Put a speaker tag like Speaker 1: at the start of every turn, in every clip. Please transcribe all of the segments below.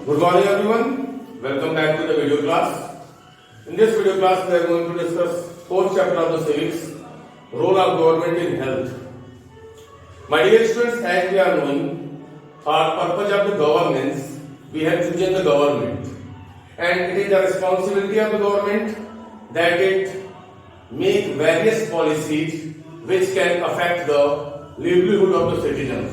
Speaker 1: Good morning everyone. Welcome back to the video class. In this video class we are going to discuss fourth chapter of the civics, role of government in health. My dear students, as we are knowing, for purpose of the governance, we have chosen the government. And it is the responsibility of the government that it make various policies which can affect the livelihood of the citizens.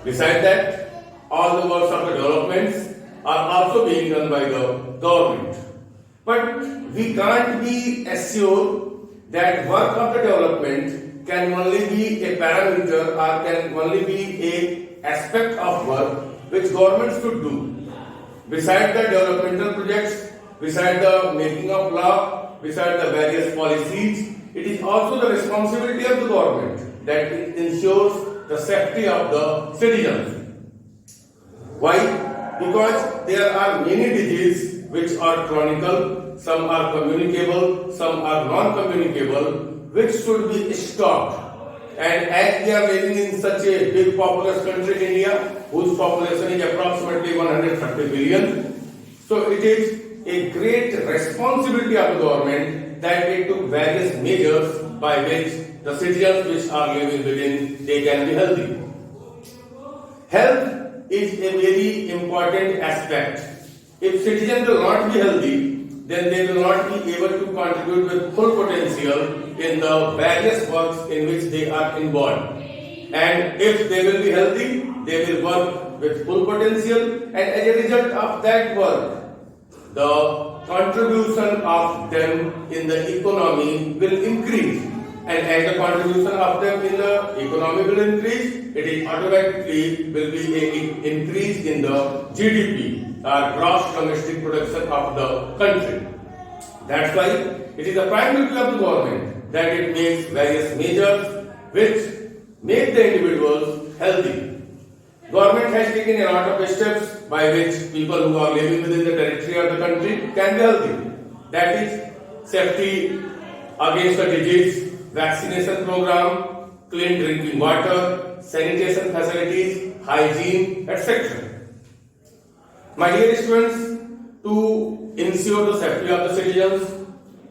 Speaker 1: Besides that, all the works of the developments are also being done by the government. But we can't be assured that work of the development can only be a parameter or can only be a aspect of work which government should do. Besides the developmental projects, besides the making of law, besides the various policies, it is also the responsibility of the government that it ensures the safety of the citizens. Why? Because there are many diseases which are chronic, some are communicable, some are non-communicable, which should be stopped. And as we are living in such a big populous country, India, whose population is approximately 130 billion, so it is a great responsibility of the government that it took various measures by which the citizens which are living within, they can be healthy. Health is a very important aspect. If citizens will not be healthy, then they will not be able to contribute with full potential in the various works in which they are involved. And if they will be healthy, they will work with full potential, and as a result of that work, the contribution of them in the economy will increase. And as the contribution of them in the economy will increase, it is automatically will be an increase in the GDP, or gross domestic production of the country. That's why it is the prime duty of the government that it makes various measures which make the individuals healthy. Government has taken a lot of steps by which people who are living within the territory of the country can be healthy. That is safety against the disease, vaccination program, clean drinking water, sanitation facilities, hygiene, etc. My dear students, to ensure the safety of the citizens,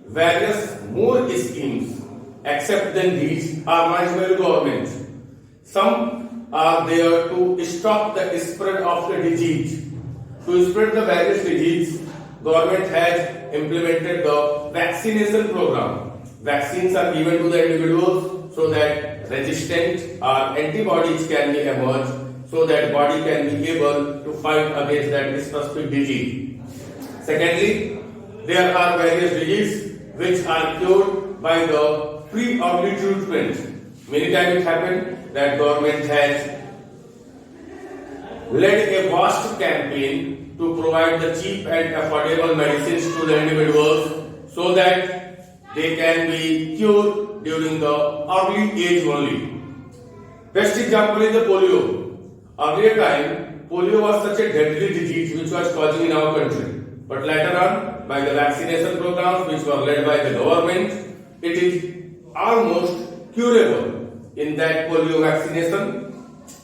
Speaker 1: various more schemes except than these are managed by the government. Some are there to stop the spread of the disease. To spread the various disease, government has implemented the vaccination program. Vaccines are given to the individuals so that resistant or antibodies can be emerged, so that body can be able to fight against that specific disease. Secondly, there are various diseases which are cured by the pre-early treatment. Many times it happened that government has led a vast campaign to provide the cheap and affordable medicines to the individuals so that they can be cured during the early age only. Best example is the polio. Earlier time, polio was such a deadly disease which was causing in our country. But later on, by the vaccination programs which were led by the government, it is almost curable. In that polio vaccination,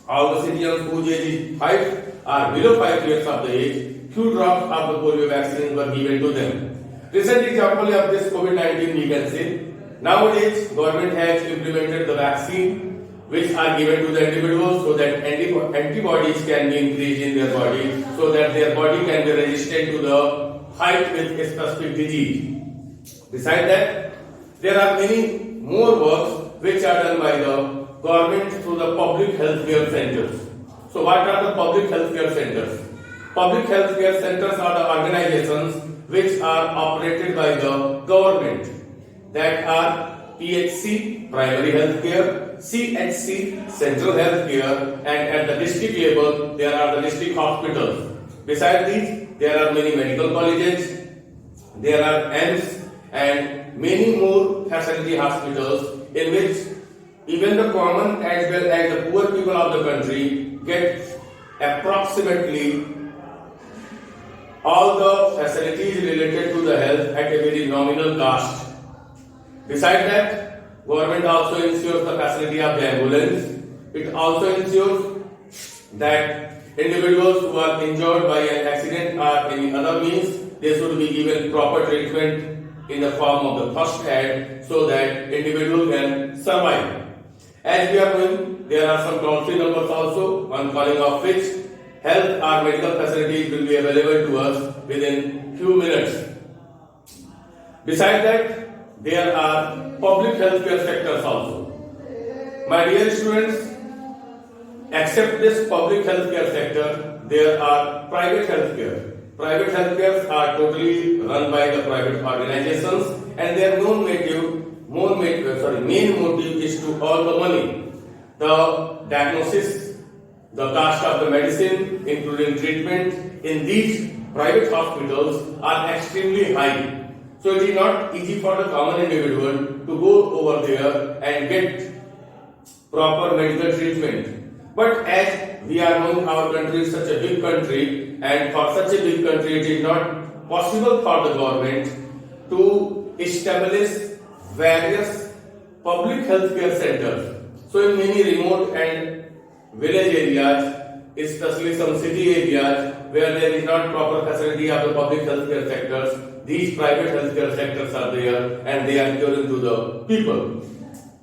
Speaker 1: all the citizens whose age is 5 or below 5 years of the age, few drops of the polio vaccine were given to them. Recent example of this COVID-19 we can say. Nowadays, government has implemented the vaccine which are given to the individuals so that antibodies can be increased in their body, so that their body can be resistant to the fight with a specific disease. Besides that, there are many more works which are done by the government through the public healthcare centers. So what are the public healthcare centers? Public healthcare centers are the organizations which are operated by the government, that are PHC, primary healthcare, CHC, central healthcare, and at the district level there are the district hospitals. Besides these, there are many medical colleges, there are AIIMS, and many more facility hospitals in which even the common as well as the poor people of the country get approximately all the facilities related to the health at a very nominal cost. Besides that, government also ensures the facility of the ambulance. It also ensures that individuals who are injured by an accident or any other means, they should be given proper treatment in the form of the first aid so that individual can survive. As we are going, there are some toll-free numbers also, on calling of which health or medical facilities will be available to us within few minutes. Besides that, there are public healthcare sectors also. My dear students, except this public healthcare sector, there are private healthcare. Private healthcares are totally run by the private organizations, and their main motive is to earn the money. The diagnosis, the cost of the medicine, including treatment in these private hospitals are extremely high. So it is not easy for the common individual to go over there and get proper medical treatment. But as we are knowing, our country is such a big country, and for such a big country it is not possible for the government to establish various public healthcare centers. So in many remote and village areas, especially some city areas where there is not proper facility of the public healthcare sectors, these private healthcare sectors are there and they are given to the people.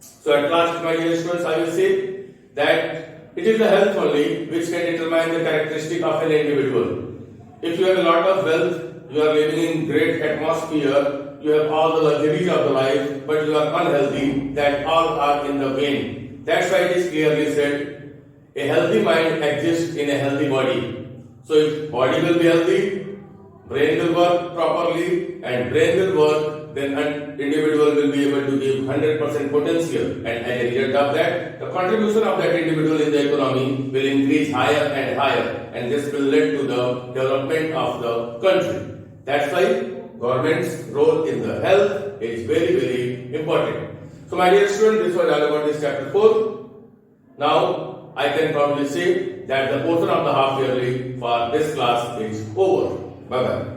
Speaker 1: So at last, my dear students, I will say that it is the health only which can determine the characteristic of an individual. If you have a lot of wealth, you are living in great atmosphere, you have all the luxuries of the life, but you are unhealthy, that all are in the vain. That's why it is clearly said, a healthy mind exists in a healthy body. So if body will be healthy, brain will work properly, and brain will work, then an individual will be able to give 100% potential, and as a result of that, the contribution of that individual in the economy will increase higher and higher, and this will lead to the development of the country. That's why government's role in the health is very, very important. So my dear students, this was all about this chapter 4. Now I can probably say that the portion of the half yearly for this class is over. Bye bye.